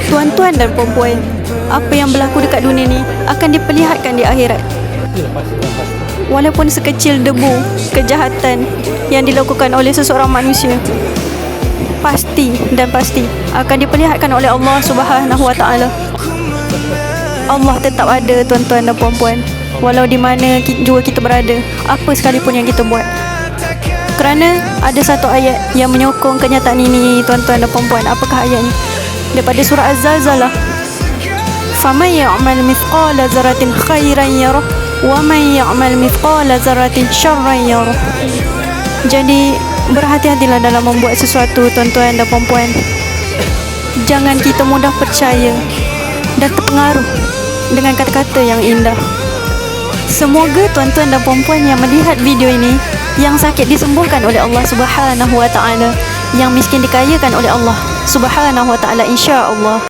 Tuan-tuan dan puan-puan, apa yang berlaku dekat dunia ni akan diperlihatkan di akhirat. Walaupun sekecil debu kejahatan yang dilakukan oleh seseorang manusia, pasti akan diperlihatkan oleh Allah Subhanahu Wa Taala. Allah tetap ada, tuan-tuan dan puan-puan, walau di mana juga kita berada, apa sekalipun yang kita buat. Kerana ada satu ayat yang menyokong kenyataan ini, tuan-tuan dan puan-puan. Apakah ayatnya? Daripada surah Az-Zalzalah. Faman ya'mal mithqala dzarratin khairan yarah wa man ya'mal mithqala dzarratin syarran yarah. Jadi berhati-hatilah dalam membuat sesuatu, tuan-tuan dan puan-puan. Jangan kita mudah percaya dan terpengaruh dengan kata-kata yang indah. Semoga tuan-tuan dan puan-puan yang melihat video ini, yang sakit disembuhkan oleh Allah Subhanahu Wa Taala, yang miskin dikayakan oleh Allah Subhanahu Wa Taala, insya-Allah.